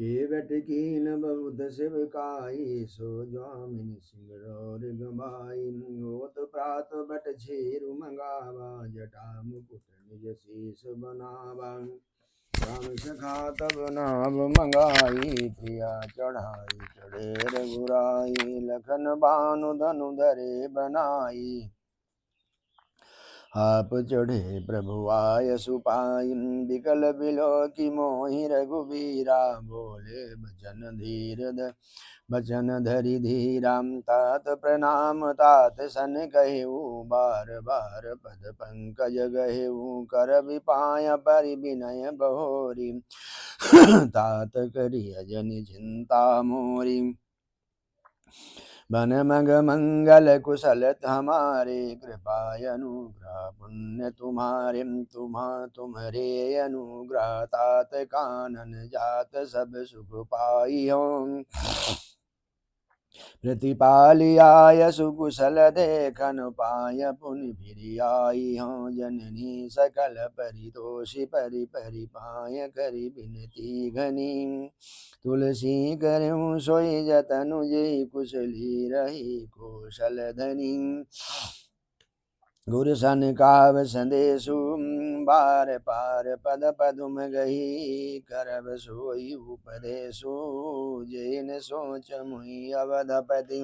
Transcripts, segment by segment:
केवट कीन बहुत शिवकाई, सो स्वामिनि सिंगरौर गवाई। होत प्रात बट छेरु मंगावा, जटा मुकुट निज शीस बनावा। राम सखा तब नाम मंगाई, प्रिया चढ़ाई चढ़े रघुराई। लखन बानु धनु धरे बनाई, आप चढ़े प्रभु आय सुपाई। बिकल बिलो की मोहि रघुबीरा, बोले बचन धरि धीरा। तात प्रणाम तात सन कहेऊ, बार बार पद पंकज गहेऊ। कर विपाय परि विनय बहोरी, तात करिय जनि चिंता मोरी। बन मग मंगल कुशल हमारे, कृपाय अनुग्रह पुण्य तुम्हारे। तुम्हारे अनुग्रह तात कानन जात, सब सुख पाई हो। प्रतिपालियाय सुकुशल देखन पाय, पुनि फिरि आई हो। जननी सकल परितोषि परि परि पाय, करि बिनती घनी। तुलसी करऊँ सोई जतनु, जेहि कुशली रही कौशल धनी। गुर सनकाव संदेशु, बार पार पद पदुम गही। करब सोई उपदेशु, जेन सोच मुहि अवधपति।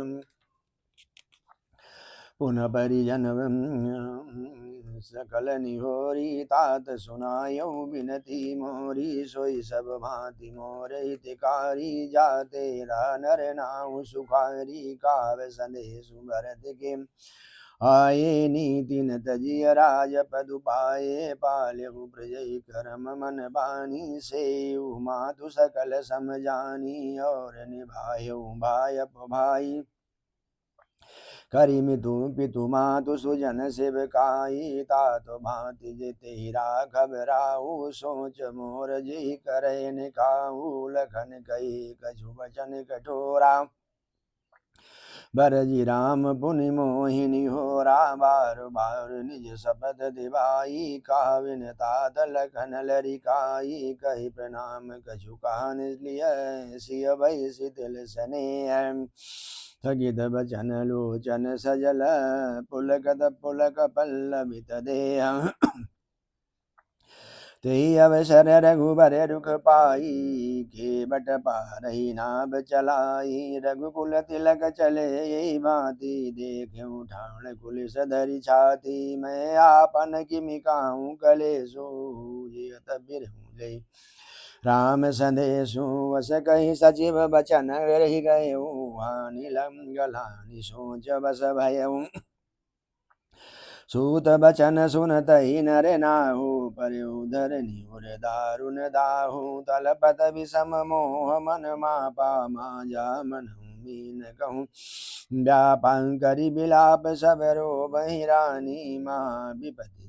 पुनः परिजन सकल निहोरी, तात सुनायौ बिनती मोरी। सोई सब भांति मोर हितकारी, जाते नर नाउ सुखारी। काव संदेशु भरत के, आये नीति न तजिय राजपदु पाए। पाल्यु प्रजै करम मन बानी, सेयु मातु सकल समझानी। और निभायु भायप भाई, करिमितु पितु मातु सुजन सेवकाई। तातो भांति जेते राघव राऊ, सोच मोर जी करे निकाऊ। लखन कही कछु वचन कठोरा, भरजी राम पुनि मोहिनी होरा। बार बार निज शपथ दिवाई, काविन तात लखन लरिकाई। कही प्रणाम कछु कहा निजलिय, सिय भई शिथिल स्नेह। स्थगित बचन लोचन सजल, पुलक पल्लवित देह। तेहि अवसर रघुबर रुख पाई, केवट पारही नाव चलाई। रघुकुल तिलक चले यही भांति, देखें ठाण कुलिस धरि छाती। मैं आपन किमि काहूँ कलेसु, जियत बिरहूँ ले राम संदेशु। वस कहि सचिव बचन रहि गयऊ, हानि गलानि सोच बस भयऊ। सूत बचन सुनतहि नर नाहु, पर्यु धरनी उर दारुन दाहु। तलपत विषम मोह मन मापा, माजा मन मीन कहूँ। व्यापं करि बिलाप सब रोबहि रानी, महा विपति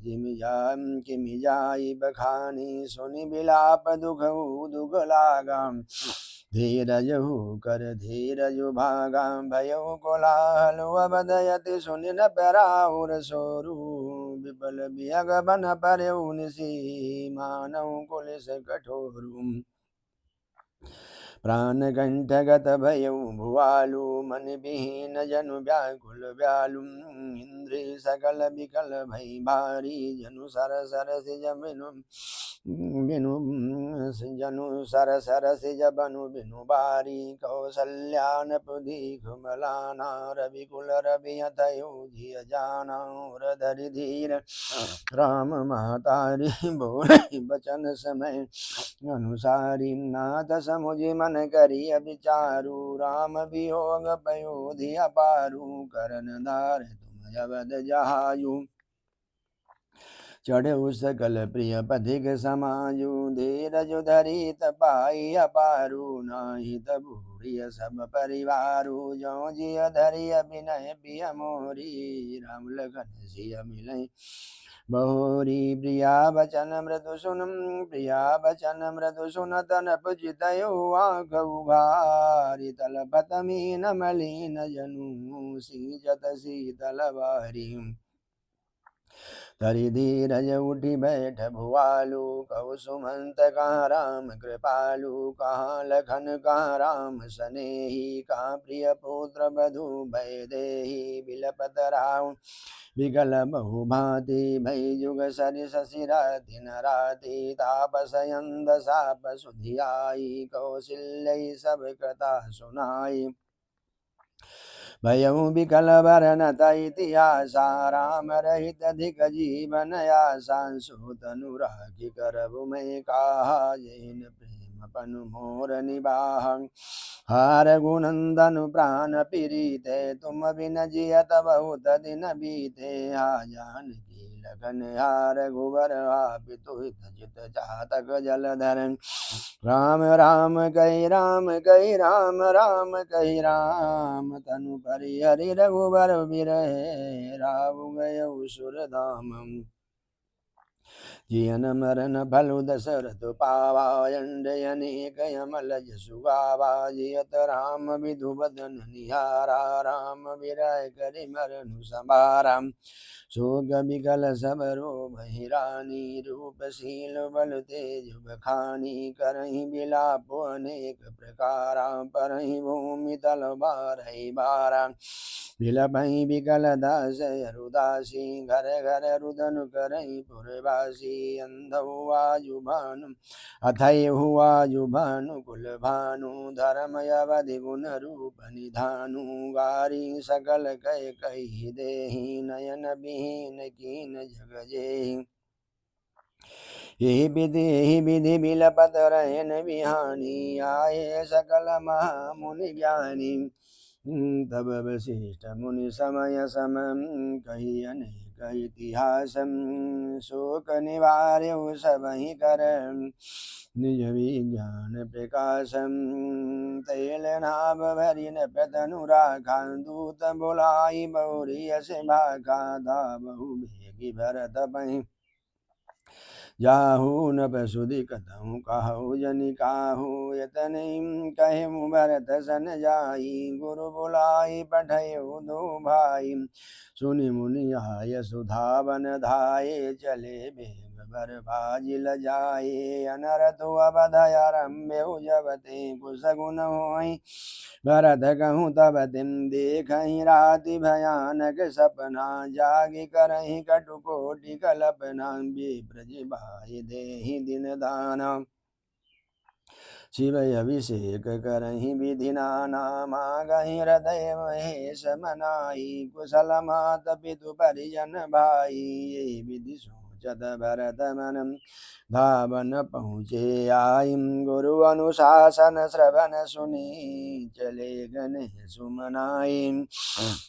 किमि जाई बखानी। सुनि बिलाप दुख लागा, धीरजहु कर धीरजु भागा। भयउ कोलाहल अवदयति, सुनि न पराहुर सोरु। विपल बियग बन परउ निसी, मानव कुलिस कठोरु। प्राण कंठगत भयउ भुआलु, मन विहीन जनु व्याकुल व्यालु। इंद्रिय सकल विकल भई भारी, जनु सर सर सिज जनु सर सर सिज बनु बिनु बारी। कौसल्यानपुदी घुमलाना, रविकुल रवियतयु जिय जाना। उर धरि धीर राम महतारी, बोले बचन समय अनुसारी। नाथ समुझ मन करिय विचारु, राम वियोग पयोधि अपारु। करन धार तुम अवध जहायु, चढ़ऊ सकल प्रिय पथिक समाजु। धीरजु धरि तपाई अपारु, नाही तबूरिय सब परिवारु। जो जिय धरिय विनय पिय मोरी, राम लखन सिय मिलई बहोरी। प्रिया बचन मृदु सुनत नप चितयु, आँख उघारी। तलपत मीन मलिन जनु, सींचत शीतल बारी। धरि धीरज उठि बैठ भुआलु कहु सुमंत कहाँ राम कृपालु कहाँ लखन कहाँ राम सनेही कहाँ प्रिय पुत्र बधु भय देहि बिलपत राम विकल बहु भांति भई जुग सरिस सिरति न राति तापस यंद साप सुधियाई कौशल्य सब कथा सुनाई भयउ विकल भरनत इतिहासा राम रहित अधिक जीवन आसा सुतनु राखी करबु मैं काहा जैन प्रेम पनु मोर निबाह हार गुनंदन प्राण पीरीते तुम बिन जियत बहुत दिन बीते आ जानकी लखन हार गुबर पितु हित जित चातक जलधर राम राम कही राम कही राम राम कही राम तनु परिहरि रघुबर बिरहे राव गय सुर धाम जियन मरन भलु दशरथ पावा अनेक यमल जसु गावा जियत राम विधु बदन निहारा राम विरह करि मरनु संभारा शोक विकल सब रो बहिरानी रूपशील बल तेज बखानी करहि बिलाप अनेक प्रकारा परहि भूमि तल बारहि बारा बिलपहि विकल दास रुदासी घर घर रुदन करहि पुरवासी अंधौ आजुभानु अथैहु आजुभानु कुल भानु धर्म अवधि गुण रूप निधानु गारी सकल कह कही देहि नयन विहीन कीन जग जेहि यही विधि बिलपत रहन बिहानी आए सकल महामुनि ज्ञानी तब वशिष्ठ मुनि समय सम कही अनेक इतिहास शोक निवार्य सबहि कर निज विज्ञान प्रकाश तैल नाभ भरि न प्रतनु राखा दूत बुलाई बौरी से भाखा धाबहु भेगी भरत पहि जाहू न प्रसुदि कतहु कहु जनि काहू यतनि कहु भरत सन जाई गुरु बुलाई पठयु दो भाई सुनि मुनि आय सुधावन धाये चले बेग बर बाजिल जाए अनरत अवध आरम्भ्यउ जब ते कुसगुन होई भरत कहूँ तब तिम देखहि राति भयानक सपना जागि करहि कटुकोटि कल्पना विप्रजिबाहि देहि दिन दाना शिव अभिषेक करहि विधि नाना मागहि हृदय महेश मनाई कुशल मात पितु परिजन भाई ये विधि सोचत भरत मन धावन पहुँचे आई गुरु अनुशासन श्रवण सुनी चले गने सुमनाई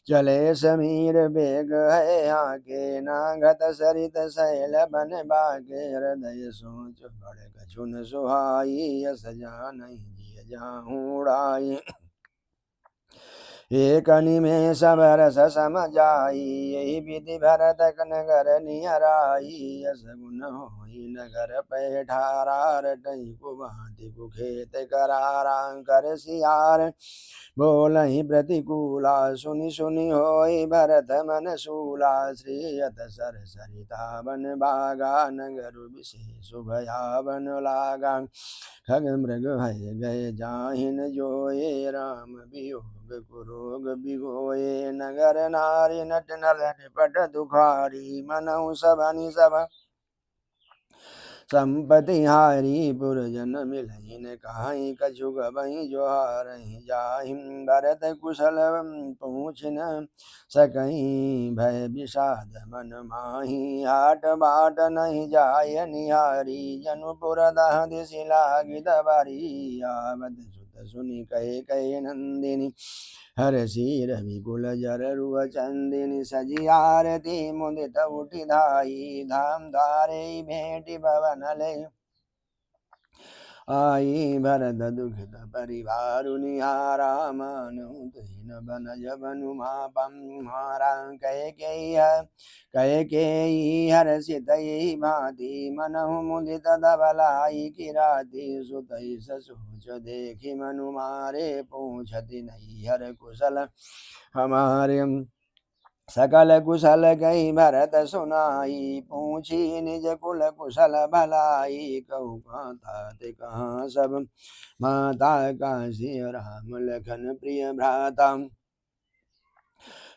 चले समीर बेग है आके नागत सरित शैल बन बाके हृदय सोच बड़ कछुन सुहाई यस जानहि जिय जाहूँ उड़ाई एक निमेष बरस सम जाई यही विधि भरत नगर नियराई यस गुण होई नगर पैठारा रटहि कुभांति कुखेत करारा कर सियार बोलहि प्रतिकूला सुनि सुनि होई भरत मन शूला श्रीयत सर सरिता बन बागा नगर विशेष भयावन लागा खग मृग भय गए जाहिन जोये राम वियोग कुरोग बिगोये नगर नारी नट नर पट दुखारी मनहु सबनि सब संपत्ति हारी पुरजन मिलहि न काहि कछु गबहि जोहारहि जाहि भरत कुशल पूछ न सकहि भय विषाद मन माहि हाट बाट नहीं जाय निहारी जनुपुर दह दिशि लागी दबारी आवत सुत सुनि कहे कहे नंदिनी हरषि रविकुल जर रुह चंदिनी सजी आरती मुदित उठि धाई धाम धारे भेंटि भवन ले आई भरत दुखित परिवारु निहारा मनु दीन बन जबनु मापम हारा कह के हर्षित यही भांति मनहु मुदित धवलाई किराती सुतई सोच देखी मनु मारे पूछति नहीं हर कुशल हमारे सकल कुशल गई भरत सुनाई, पूछी निज कुल कुशल भलाई, कहु कहाँ तात कहाँ सब माता, काशी राम लखन प्रिय भ्राता।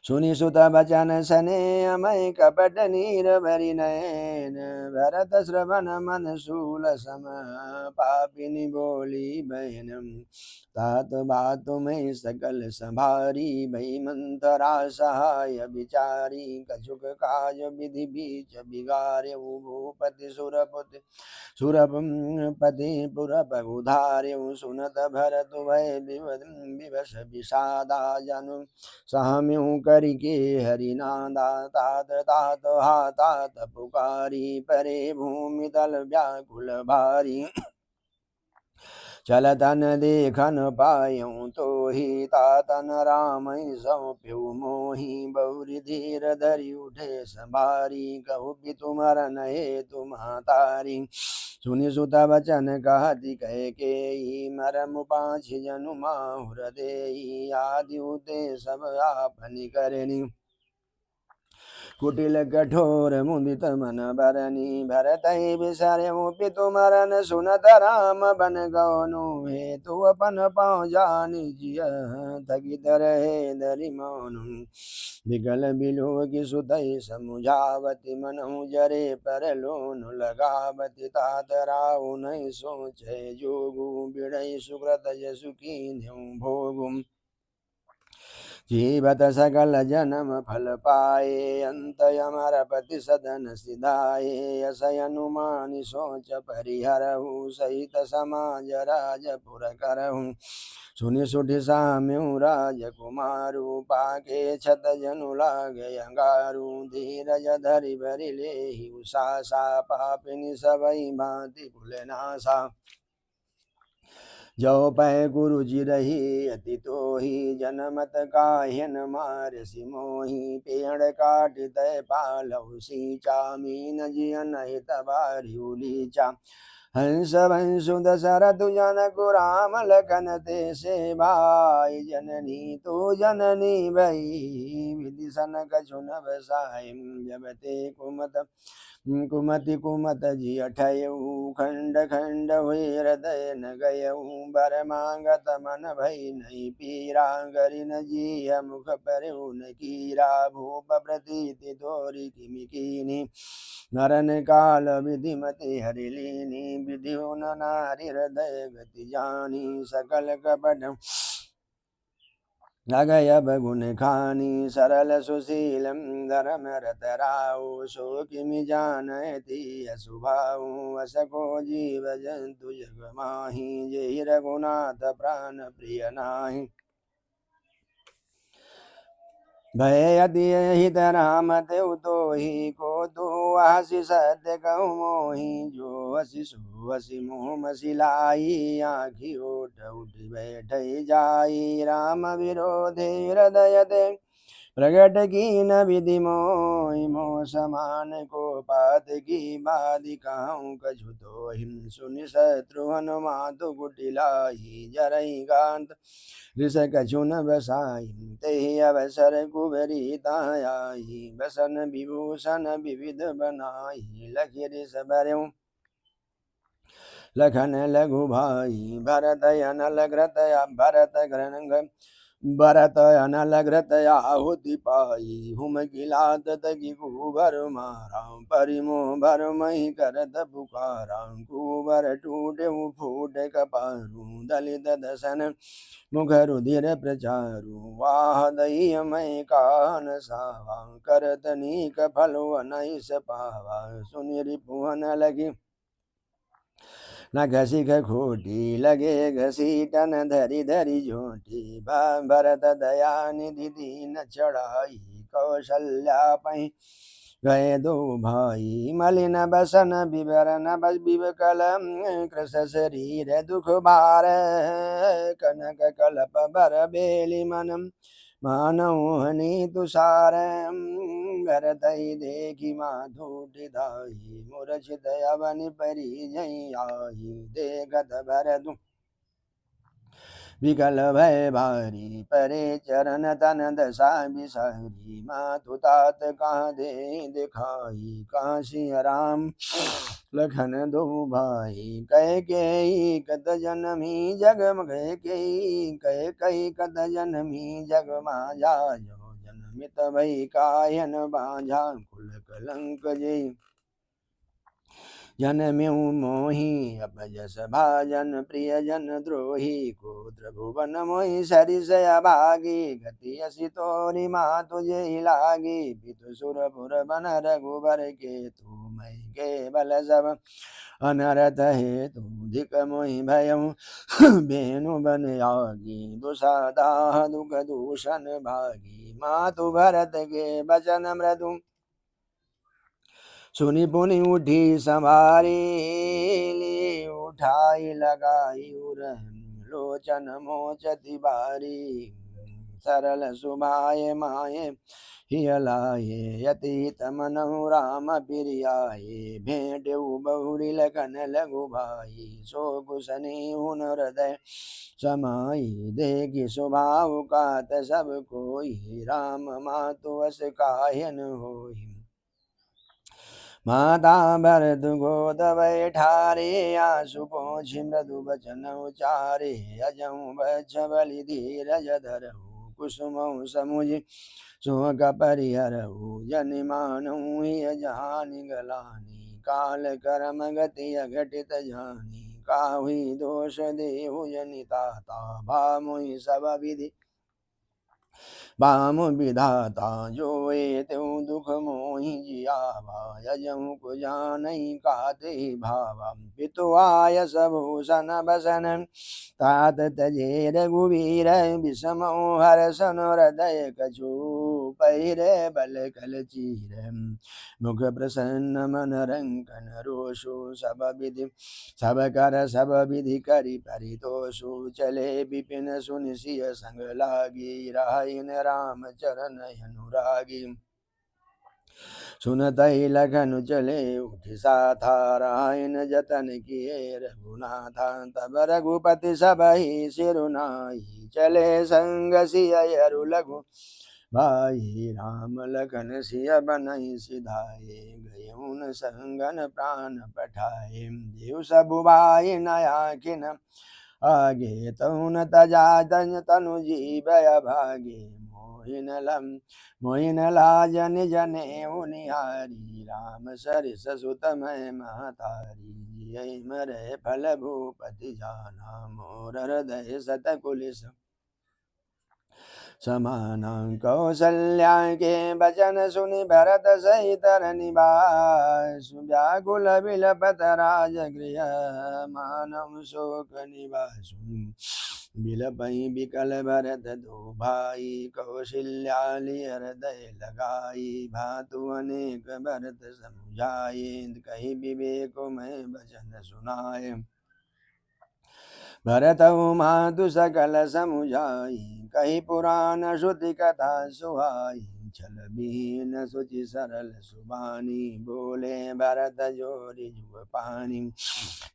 सुनि सुत बचन सने अमय कपट नीर भरि नयन, भरत श्रवण मन शूल सम, पापिनी बोली बहनम, तात बात में सकल संभारी, भई मंतरा सहाय विचारी, कछुक काज विधि बीच बिगारे, भूपति सुरपति सुरपति पुरप उधार्यु, सुनत भरत भय विवश विषादा, जनु साम्यू करके हरिनादा, तात तात हा तात पुकारी, परे भूमि तल व्याकुल भारी, चलतन देखन पायूं तो ही, तातन राम सौंप्यू मोही, बहुरी धीर धरि उठे संभारी, कहु कि तुमरन हेतु महतारी, सुनि सुत बचन कहति कह के, मरम पाछ जनु माहुर देई, आदि उते सब आपनि करनी, कुटिल कठोर मुदित मन बरनी, भरत बिसर्यु पितु मरन, सुनत राम बन गौनु हेतु, अपन पाँव जानि जिय थकित रहे धरि मौनु, विकल बिलो की सुतई समुझावती, मनहु जरे पर लोन लगावती, तात राउ नहीं सोचे जोगु, बिड़ई सुकृत जसु कीन्हु भोगु, जीवत सकल जन्म फल पाए, अंत अमरपति सदन सिधाए, असै अनुमानि सोच परिहरहु, सहित समाज राजपुर करहु, सुनि सुधि साम्यु राजकुमारु, पाके छत जनु लागे अंगारु, धीरज धरि भरि लेहि सासा, पापिनी सबई भांति भुलनासा, जो पै गुरु जी रही अति तोही, जनमत काहिन मारसि मोही, पेड़ काट तय पालहु सींचा, मीन जियन हित बारी उलीचा, हंस वंशु दशरथ जनक राम लखन ते से भाई, जननी तो जननी भई, विधि सन कछु न बसाई, जब ते कुमति कुमत जी अठयऊ, खंड खंड हुई हृदय न गयऊ, बर मांगत मन भई नहीं पीरा, गरि न जी मुख पर न कीरा, भूप प्रतीति तोरी किमि कीनी, नरन काल विधिमति हरिलीनी, विधि न नारी हृदय गति जानी, सकल कपट नगय बगुन खानी, सरल सुशील धर्म रत राउ, सो किमि जानती असुभाऊ, असको जीव जंतु जग माही, जेहि रघुनाथ प्राण प्रिय नाही, भय अति हित राम तेउ तोहि, को तू हसी सत्य कहूँ मोहि, जो हसी सो हसी मुँह मसिलाई, आँखि ओठ उठ बैठ जाई, राम विरोधे हृदय ते प्रगट कीन विधि मोहि, मोह समान को पात की बाधि कहूँ कछु तोहि, सुनि शत्रु मातु कुटिलाई, जरहि कांत रिस कछु न बसाई, तेहि अवसर कुबरी ताई, बसन विभूषण विविध बनाई, लखि रिस भरऊ लखन लघु भाई, भरत अनल घृत भरत अनल घृत आहुति पाई, हुम गिलात तकी कुबर मारा, परिमोह भर मही करत पुकारा, कुबर टूटे फूट कपारू, दलित दसन मुख रुधिर प्रचारु, वाह दही मय कान सावा, करत नीक फलो अनैस पावा, सुनि रिपुहन लगी न घसी खोटी, लगे घसीटन धरि धरि झोटी, भरत दया निधि दीन चढ़ाई, कौशल्या पै गए दो भाई, मलिन बसन विवरण विवकल, कृश शरीर दुख भार, कनक कलप बर बेली मन, मानोहनी तुषार, भरतहि देखी माधुटि धाहि, मूर्छित अवनि परि जई आहि, देखत भरतु विकल भय भारी परे चरण तन दशा बिसारी। मातु तात कहाँ दे दिखाई, कहाँ सिया राम लखन दो भाई। कह के कत जनमी जग कह के कह कही कत जनमी जग माजा। जो जनमित भई कायन बाझा, कुल कलंक जय जनम्यु मोहि। अपजस भाजन प्रिय जन द्रोही, गोत्र भुवन मोहि सरिस अभागी। गति असी तोरि मातु जेहि लागी, पितु सुरपुर बन रघुबर के तू। मैं केवल सब अनरत हेतु, धिक मोहि भयउ बेनु बन आगी। दुसदाह दुख दूषण भागी, मातु भरत के बचन मृदु सुनि पुनि उठी संभारी। उठाई लगाई उर लोचन मोचति बारी। सरल सुभाए माये हिय लाए, अतीत मनहु राम पिरियाए। भेंटउ बहुरी लगन लघु भाई, सो कुसनि हुन हृदय समाई। देखि स्वभाव कात सब कोई, राम मातु अस कायन होई। माता भरत गोद बैठारे, आसु पोछि मृदु बचन उचारे। अजहु बछ बलि धीरज धरहु, कुसुमउ समुझ सुख परिहरहु। जनि मानहु हिय जानि गलानि, काल कर्म गति अघटित जानि। काहुँ दोष देहु जनि ताता, भामुहि सब विधि बाम विधाता। जोए त्यों दुख मोहि जियावा, यजहु को जानई काते भावा। पितु आयस भूषण बसन, तात तजे रघुवीर। विषमउ हर्षन हृदय कछु, पहिरे बल कल चीर। मुख प्रसन्न मन रंकन रोषु, सब विधि सब कर सब विधि करि परितोषु। चले विपिन सुनि सिय संग लागी, राहिन राम चरण अनुरागी। सुनतहि लखन चले उठि साथा, राहिन जतन किए रघुनाथा। तब रघुपति सबहि सिरुनाई, चले संग सिय अरु लघु भाई। राम लखन सिय बनहि सिधाए, गयुन संगन प्राण पठाए। देव सबु भाई नया खिन आगे, तहु न तजा तनु जीव अभागे। मोहिन लाजन जनेऊ निहारी, राम सरिस सुत मैं महतारी। जियहि मरै फल भूपति जाना, मोर हृदय सतकुलिस समाना। कौसल्या के बचन सुनि भरत सहित निवासु, व्याकुल बिलपत राजगृह मानव शोक निवासु। बिलपहि बिकल भरत दो भाई, कौशल्या लिय हृदय लगाई। भातु अनेक भरत समुझाए, कहि विवेक मैं बचन सुनाए। भरतउ मातु सकल समुझाई, कही पुराण श्रुति कथा सुहाई। छल बीन सुचि सरल सुबानी, बोले भरत जोरि जुग पानी।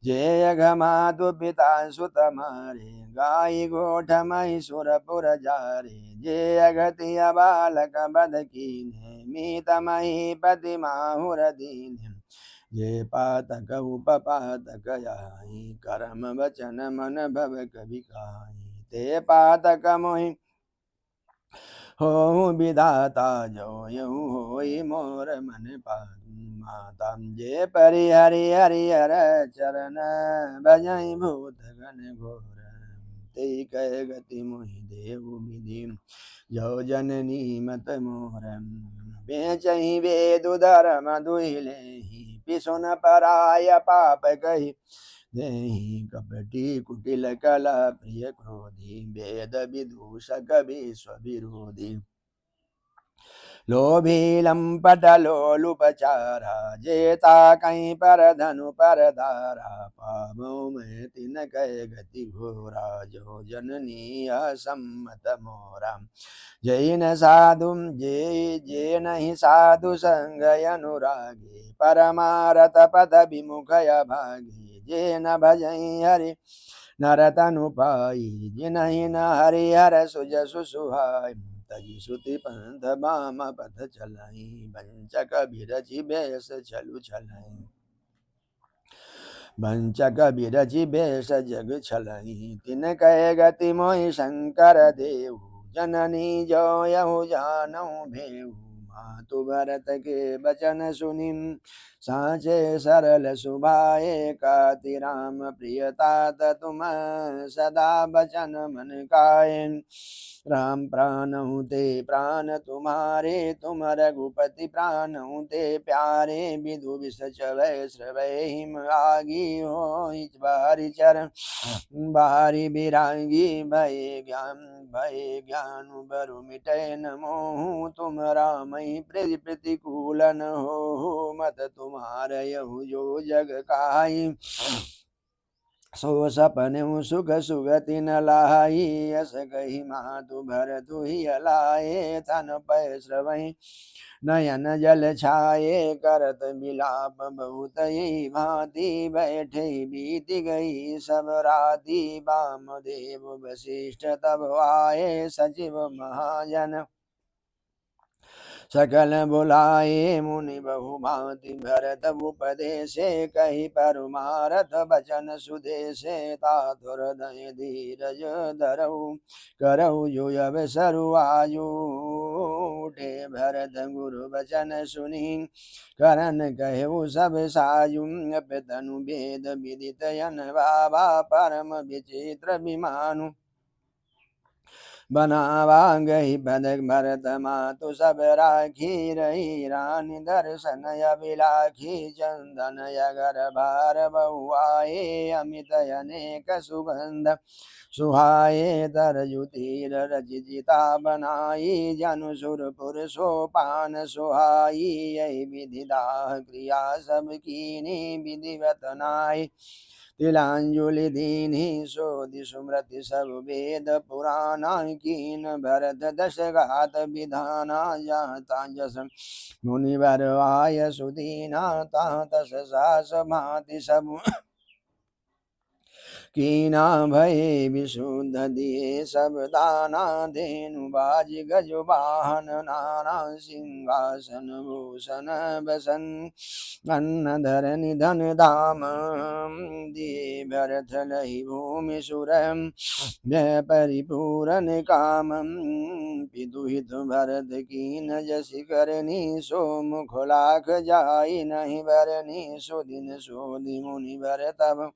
जे अघ मातु पिता सुत मारे, गाई गोठ मही सुरपुर जारे। जे अगतिय बालक बध कीन्हे, मीत मही पति माहुर दीन्हे। जे पातक उपपातक आई, करम वचन मन भव कभि काई। ते पातक मोहि हो विधाता, जो यहु होई मोर मन माता। जे परि हरि हरिहर चरण, भजई भूत गण घोर। ते कह गति मोहि देहु विधि, जो जननी मत मोर। बेचहि वेदु धर्म दुहि लेहि, पिसुन पराय पाप कहि देहि। कपटी कुटिल कलह प्रिय क्रोधी, वेद विदूषक विश्व विरोधी। लोभी लंपट लोलुपचारा, जेता कहीं पर धनु पर धारा। पावों में तिन कह गति घोरा, जो जननी असम्मत मोरा। जय न साधु जे नहीं साधु संग अनुरागी, परमारथ पद विमुख भागी। जे न भजई हरि नरतनु पाई जिनहि न हरिहर सुजसु सुहाई तजी सुति पंथ बाम पथ चलाई बंचक बिरचि बेस छलु छलई वंचक बिरचि बेस जग छलई तिन कहे गति मोहि शंकर देव जननी जो यहु जानऊ भेऊ मातु भरत के बचन सुनि साचे सरल सुभाए काति राम प्रियतात तुम सदा बचन मन काये राम प्राणहु ते प्राण तुम्हारे तुम रघुपति प्राणहु ते प्यारे विदु विष चवै श्रवै हिम आगी हो बारी चरण बारी बिरागी भय ज्ञान बरु मिटै न मोहु तुम रामहि प्रतिकूलन हो मत तुम्हारयहु जो जग काई सो सपने सुख सुगति न लाई अस कही मातु भर तुहि अलाए तन पै श्रवहि नयन जल छाये करत बिलाप बहुत ही भांति बैठे बीत गई सब राति वामदेव वशिष्ठ तब आए सचिव महाजन सकल बुलाए मुनि बहुभांति भरत उपदेशे कही परमारथ बचन सुदेशे तातुर दय धीरज धरऊ करऊ जो अवसरु आयु उठे भरत गुरु बचन सुनी करन कहु सब सायु तनु भेद विदित यन बाबा परम विचित्र विमानु बनावा गही भदक भरत मातु सब राखी रही रानी दर्शन अभिलाखी चंदन यगर भार बहुआए अमित अनेक सुगंध सुहाए तरजु तीर रचिता बनाई जनु सुरपुर सोपान सुहाई यही विधि दाह क्रिया सब कीनी विधिवत नाई तिलांजलि दीन्हि सोधि सुमृति सब वेद पुराणा कीन भरत दश गात विधाना जाता जस मुनिवर आय सुदीना ता तस सास भांति सब कीना भय विशुद्ध दिए सब दाना धेनु बाज गज वाहन नाना सिंहासन भूषण बसन अन्न धरनि धन धाम दिए भरत लहि भूमि सुर जय परिपूरन काम पितुहित भरत कीन जसि करनी सो मुख लाख जाई नहीं बरनी सुदिन सोधि मुनि भर तब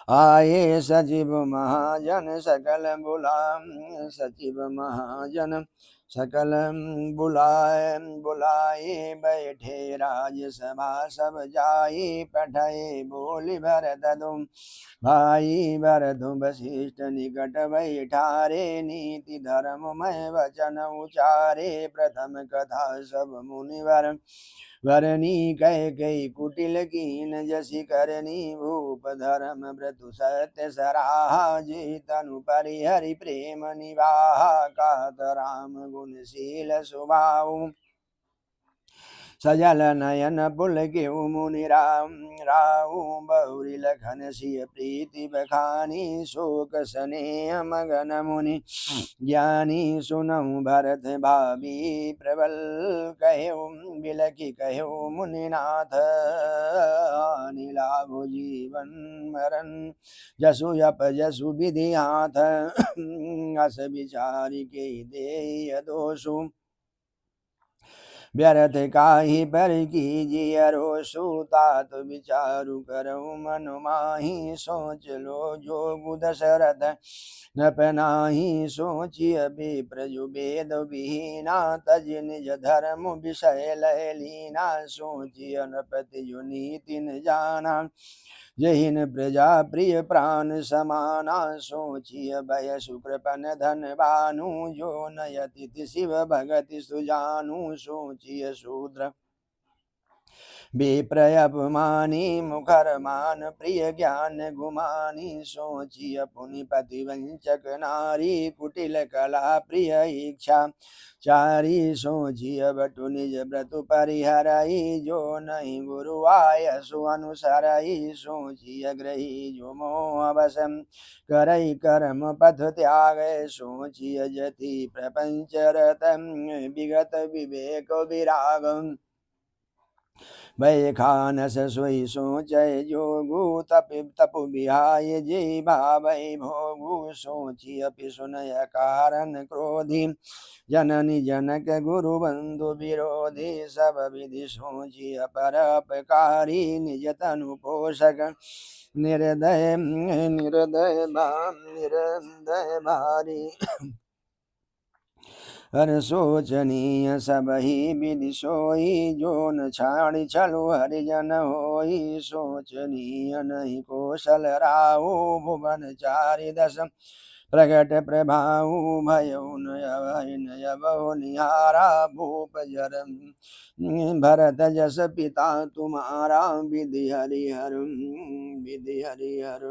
आये सचिव महाजन सकल बुला सचिव महाजन सकल बुलाए बैठे राजसभा सब जाई पठाए बोली भरत तुम भाई भरत वशिष्ठ निकट बैठारे नीति धर्म में वचन उचारे प्रथम कथा सब मुनिवर वरनी कह कई कुटिल कीन जसि करनी भूप धर्म व्रतु सत्य सराहा जी तनु परिहरि प्रेम निवाहा कहत राम गुणशील स्वभाव सजल नयन पुलकिउ मुनि राम राहु बहुरी लखन सिय प्रीति बखानी शोक स्नेह मगन मुनि ज्ञानी सुनहु भरत भावी प्रबल कहु बिलखि कहु मुनिनाथ नीलाभु जीवन मरण जसु यप जसु विधि हाथ अस विचारि के दे दोषु व्यर्थ काहि पर कीजिए सुतात विचारु करऊ मनु माही सोच लो जोगु दशरथ नपनाही सोचि अभी प्रजु वेद विहीना तज निज धर्म विषय लय लीना सोचि अनपति जो नीति न जाना जहिन प्रजा प्रिय प्राण समाना सोचिय भय सुकृपन धन भानु जो नयति शिव भगति सुजानु सोचिय शूद्र विप्रयपमानी मुखरमान प्रिय ज्ञान गुमानी सोचिय पुनि पतिवंचक नारी कुटिल कला प्रिय इच्छा चारी सोचिय बटु निज व्रतु परिहरई जो नहीं गुरु आय सु अनुसरई सोचिय ग्रही जो मोह वशम करई कर्म पथ त्याग सोचिय जति प्रपंच रतम विगत विवेक विरागम भय खानस सोई सोचय जोगु तपु बिहाय जे भावै भोगु सोचि अपि सुनय कारण क्रोधी जननी जनक गुरु बंधु विरोधी सब विधि सोचि अपर अपकारी निज तनु पोषक निर्दय निर्दय भारी हर सोचनीय सबहि विधि सोई जो न छाड़ी छलु हरिजन होई सोचनीय नहीं कौशल राहु भुवन चारि दश प्रकट प्रभाऊ भयो नयबहु निहारा भूप जर भरत जस पिता तुम्हारा विधि हरिहर विधि हरिहर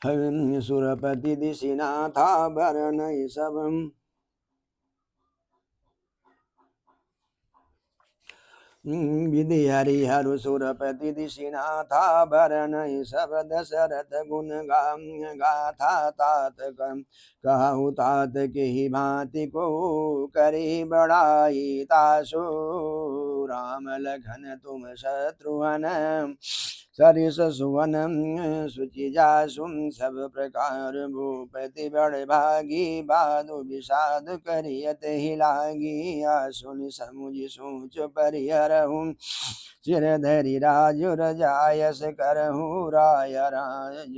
सुरपति दिशिनाथा भरन सब विधि हरिहर सुरपति दिशिनाथा भरन सब दशरथ गुण गाथा तात कहु तात के ही भांति को करी बड़ाई तासु राम लखन तुम शत्रुघ्न सरिस सुवन सुचि जासुम सब प्रकार भूपति बड़ भागी बाधु विषाद करियत ही लागी आसुनि समुझि सोच परिहरहु सिर धरि राजु रजायस करहु राय राज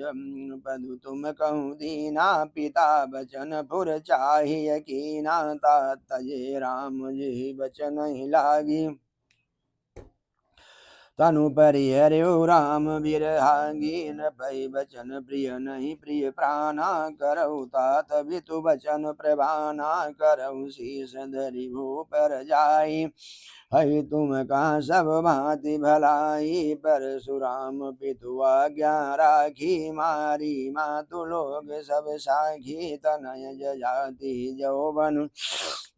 पदु तुम कहूँ दीना पिता बचन पुर चाहिए कीना तात तजे राम जी बचन ही लागी तनु परिहर्यो राम बिरहांगी न भई बचन प्रिय नहीं प्रिय प्राणा करहु तात बितु बचन प्रभाना करहु शीस धरि भूपर जाई हई तुम कहाँ सब भांति भलाई परशुराम पितु आज्ञा राखी मारी मातु लोग सब साखी तनय जजाति जौवन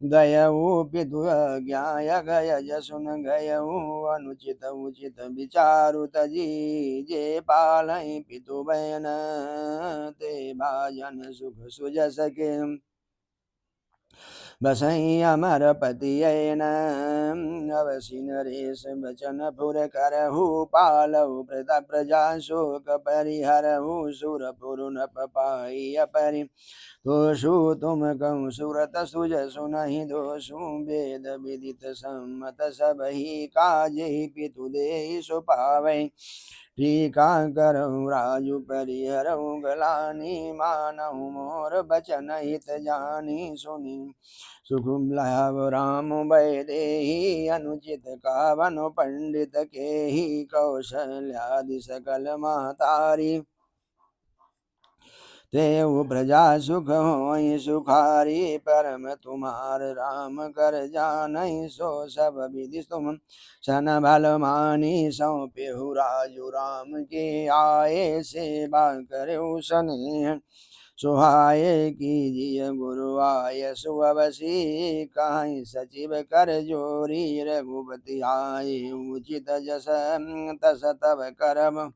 दयऊ पितु आज्ञा गय जसुन गयऊ अनुचित उचित विचारु तजी जे पालई पितु बहन ते भाजन सुख सुजस के बसई अमर पति अवसि नरेश बचन पुर करहु पालहु प्रजा शोक परिहरहु सुरपुर नप पाई अपरि दोषु तुम कहूँ सुरत सुज सुनहि दोषु वेद विदित सम्मत सबहि काजहि पितु देहि सुपावै टीका करहु राजु परिहरहु गलानी मानहु मोर बचन हित जानी सुनि सुखुम लाभ राम भय देहि अनुचित कावन पंडित केहि कौशल्यादि सकल महतारी तेउ प्रजा सुख होई सुखारी परम तुम्हार राम कर जानई सो सब विधि तुम सन भल मानी सौंपेहु राजु राम के आए सेवा करहु सनेह सुहाये कीजिए गुरु आय सुअवसी कहीं सचिव कर जोरी रघुपति आए उचित जस तस तब करम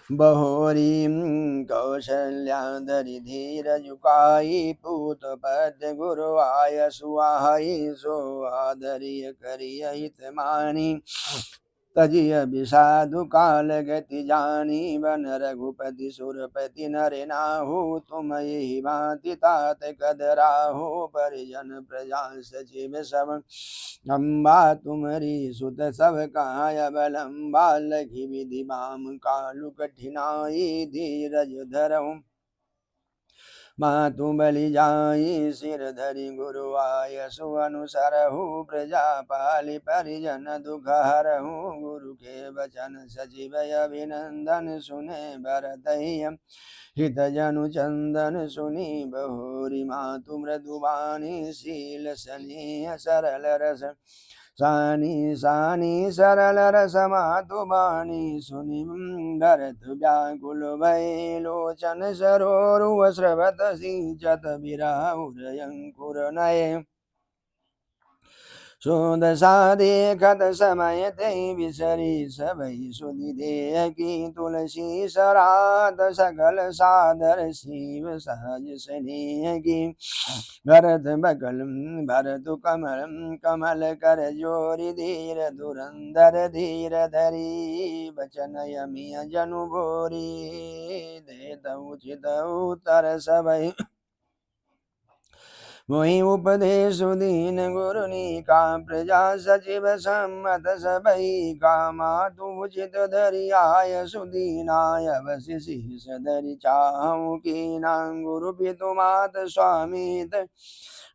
बहोरी कौशल्या धरि धीर जुकाई पूत पद गुरु आय सुहाई सो आदरिय करिय हित मानी तजिय विषादु काल गति जानी बन रघुपति सुरपति नर नाहु तुम यही भांति तात कदराहु परिजन प्रजा सचिव सब अम्बा तुम्हारी सुत सब काय बलम्बा लखी विधि बाम कालु कठिनाई धीरज धरऊं मातु बलि जाई सिर धरि गुरु आय सु अनुसरहु प्रजा पालि परिजन दुख हरहु गुरु के वचन सजीव अभिनंदन सुने भरत हित जनु चंदन सुनी बहुरी मातु मृदुबानी शील सनी सरल रस सानी सानी सरल रस मातु बानी सुनि भरत व्याकुल भय लोचन सरोरुह स्रवत सिंचत विराहुर अंकुर नये सुदशा देखत समय ते विसरी सबई सुधि देह की तुलसी सरात सकल सादर शिव सहज स्नेह की भरत बकल भरत कमल कमल कर जोरि धीर धुरंधर धीर धरी बचन यमी जनु भोरी देत उचित उत्तर सबई मोहि उपदेश दीन गुरुनी का प्रजा सचिव सम्मत सबई का मातु उचित धरि आय सुदीनाय वसि शीस धरि चाहु कीना गुरु पितु मात स्वामित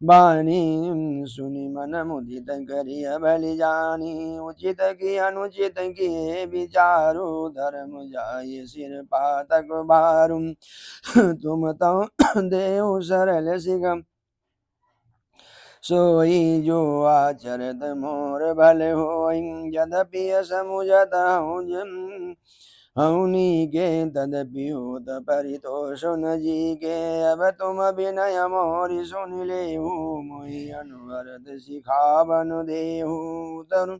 बानी सुनि मन मुदित करिय बलि जानी उचित की अनुचित की विचारु धर्म जाय सिर पातक बारु तुम तो देव सरल सिगम सोई जो आचरत मोर भल होई यद्यपि समुझत हऊनी के तदपि होत परितोष न जी के अब तुम विनय मोरि सुन लेहु मोहि अनुवरत सिखावन देहु तरु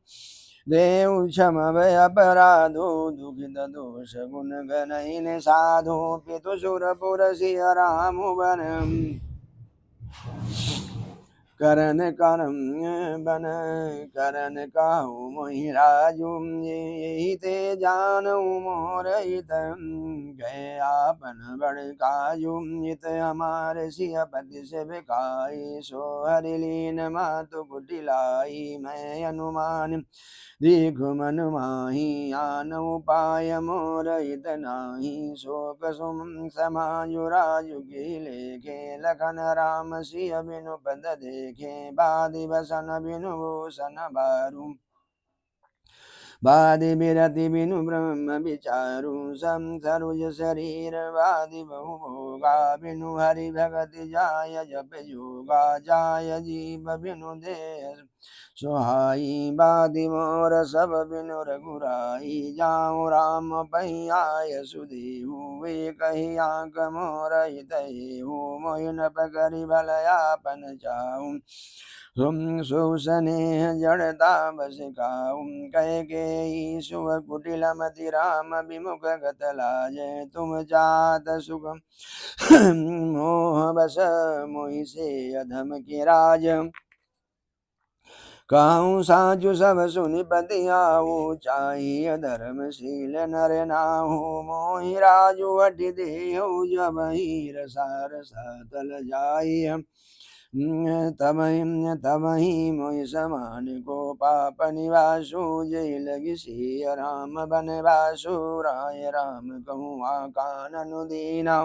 देव क्षम भय अपराधो दुखित दोष गुण गणहीन साधु पितु सुरपुर सिय राम बन करन करम बन करन काहू मोहि राजू यही ते जानू मोर हित गए आपन बड़ काजू हित हमारे सियपति से बिकाई सो हरि लीन मातु कुटिलाई मैं अनुमान दीघु मन माही आन उपाय मोर हित नाही शोक सुम समायु राजु की लेखे लखन राम सिय बिनु पद देखे बादि बसन बिनु भूषण बारू वादि बिरति बिनु ब्रह्म विचारु संसरुज शरीर वादि बहु भोगा बिनु हरि भगति जाय जप जोगा जाय जीव बिनु देह सुहाई बादि मोर सब बिनु रघुराई जाऊँ राम पहियाय सुदेहु वे कही आंख मोर हितैहु मोहि न पकरि भलयापन चाहूँ तुम सुस्नेह जड़ता बस खाऊं कह के सुव कुटिल मति राम विमुख गत लाजे तुम जात सुख मोह बस मोहि से अधम के राज कहूँ साजु सब सुनि पति आऊ चाहिए धर्मशील नर नाहु मोहि राजु अटि देहु जब हीर सार सातल जाई तमहि मोहि समान को पाप निवासु जय लगी सिय राम बनवासु राय राम कहूँ कानन दीना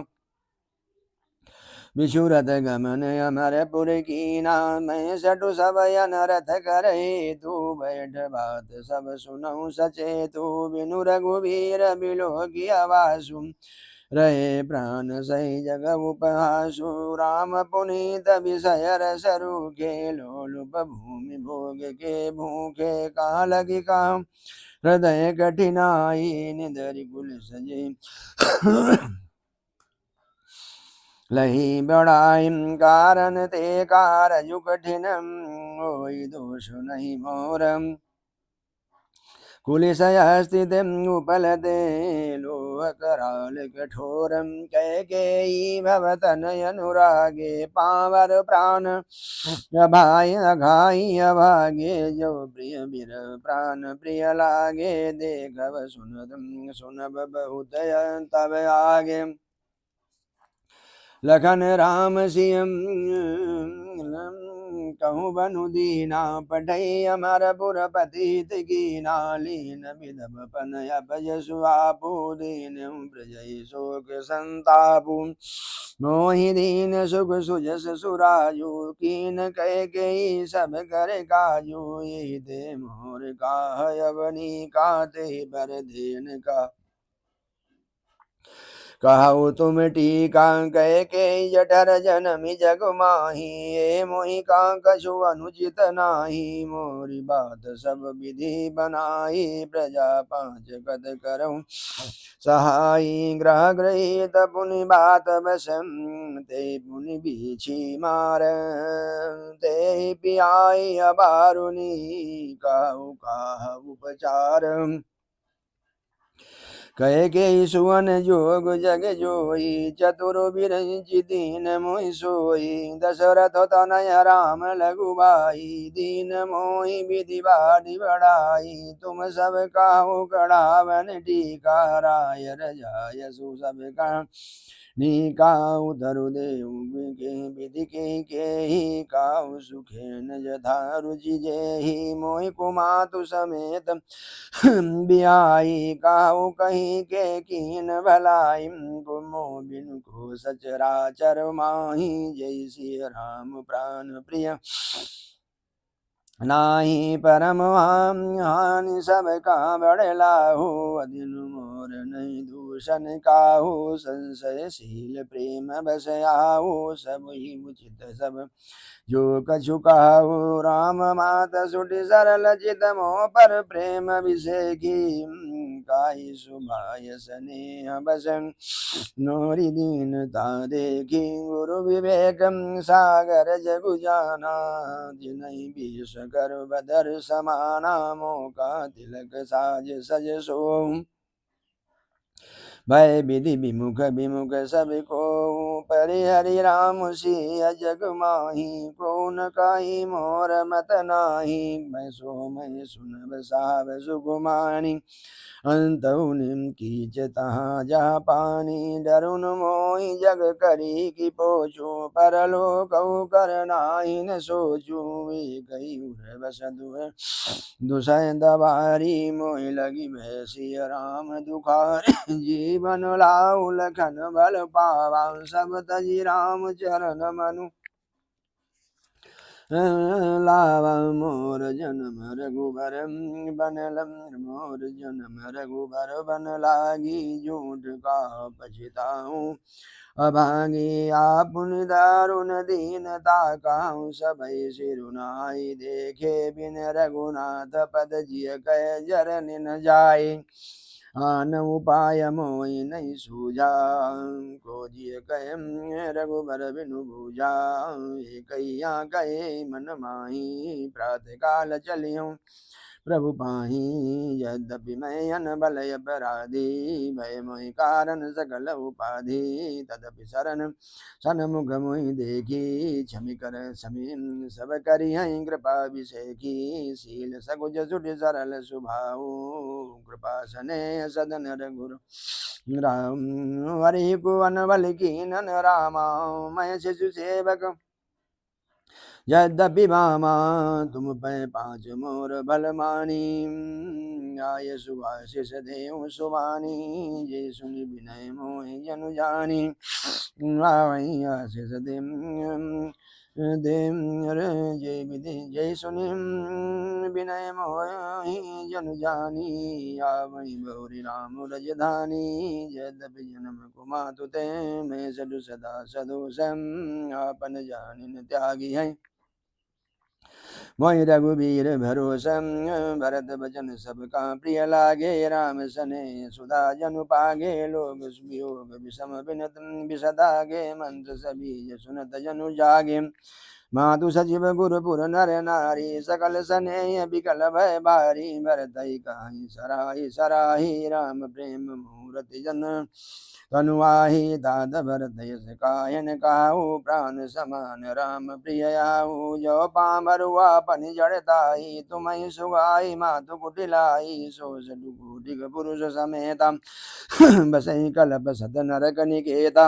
विशुरत गमन अमरपुर कीना मैं सटु सब अनरथ करे तू बैठ बात सब सुनऊ सचे तू बिनु रघुवीर बिलो की आवासु रहे प्राण सही जग उपहासु राम पुनीत विषय रसरु के लोलुप भूमि भोग के भूखे कहाँ लगी काम हृदय कठिनाई निधरि कुल सजे लही बड़ाई कारण ते कारजु कठिनम होई दोष नहीं मोरम कुलिशयस्थित उपलते लोह कराल कठोरम कैकेयी भवतनय अनुरागे पावर प्राण अभाय अघाई अभागे जो प्रिय बिर प्राण प्रिय लागे देखव सुनदम सुनब बहुत तब आगे लखन राम सियम कहूँ बनु दीना पठई अमर पुरपतित कीना लीन विधवपन अपजसु आपु दीन प्रजय शोक संतापु मोहि दीन सुख सुजस सुराजु कीन कह के सब कर काजू ये दे मोर का अवनी काते पर देन का कहु तुम टीका कह के जठर जनमी जग माही ये मोहि का कछु अनुचित नाही मोरी बात सब विधि बनाई प्रजा पांच कद करऊँ सहाई ग्रह गृहीत पुनि बात बसम ते पुनि बीछी मार ते पियाई अबारुनी कहु काह उपचार कह के सुवन जोग जग जोई चतुर बिरंचि दीन मोहि सोई दशरथ तनय राम लघुबाई दीन मोहि विधि बाढ़ि बढ़ाई तुम सब काहू कढ़ावन टीका राय रजाय सु सब का नीका उधरु देव के विधि के ही काहू सुखेन जथा रुचि जेहि मोहि कुमातु समेत बिहाई काहू कहीं के कीन भलाई गुमो बिनु को सचराचर माही जय श्री राम प्राण प्रिय नाही परम हानि सब का बड़लाहु अदिन मोर नहीं दूषण काहू संशयशील प्रेम बस आहू सब ही उचित सब जो कछु कहु राम मात सुटि सरल चित मोह पर प्रेम अभिषेकी काई सुभाय स्नेह बसन नोरि दीनता देखी गुरु विवेक सागर जगु जाना जिनहि बीस कर बदर समाना मौका तिलक साज सज सोम भय विधि विमुख विमुख सब को परिहरि राम सिय जग माही को न काई मोर मत नाही मैं सो मैं सुनब साव सुकुमानी अंतउनिम कीच तहाँ जा पानी डरुन मोहि जग करी की पोछो परलोक कर नाही न सोचू कई उर बस दुसय दबारी मोहि लगी भैसी राम दुखार जीवन लाऊ लखन बल पावा सब तजी राम चरण मनु लावा मोर जन्म रघुबर बनल मोर जन्म रघुबर बन लागी झूठ का पछताऊँ अभागी आपुन दारुण दीनता काहू सबई सिरुनाई देखे बिन रघुनाथ पद जिय कह जर निन जाए आन उपाय मोहि नहीं सूझा को जिय कह रघुबर बिनु भूजा कैया कहे मन माही प्रातः काल चलियो प्रभु पाही यद्यपि मैं अनबल अपराधी भय मोहि कारण सकल उपाधि तदपि शरण सन्मुख मोहि देखी क्षमि कर समी सब करि कृपा अभिषेकी शील सकुज सुटि सरल सुभाऊ कृपा स्नेह सदन रघुर राम हरि को अनबल कीनन रामा मैं शिशु सेवक यद्यपि भामा तुम पै पाँच मोर बलमानी आय सुभाषिष देव सुबानी जय सुनि विनय मोहि जनु जानी आशीष देव जय विधि जय सुनि विनय मोहि जनु जानी आवै गौरी राम रजधानी यद्यपि जन्म कुमातु ते मैं सदु सदा सदोषम आपन जानिन त्यागी है मोहि रघुबीर भरोसम भरत बचन सबका प्रिय लागे राम सने सुधा जनु पागे लोग वियोग विषम बिनत विषदागे मंत्र सभी सुनत जनु जागे मातु सचिव गुरुपुर नर नारी सकल सने बिकल भय बारी भरत कहीं सराही सराही राम प्रेम मुहूर्ति जन तनुआहि दाद भरत यस कायन काहू प्राण समान राम प्रिय आहू जो पामरुआ पनि जड़ताई तुम्हें सुगाई मातु कुटिलाई सो सडुकुटिक पुरुष समेता बसई कलप सत नरक निकेता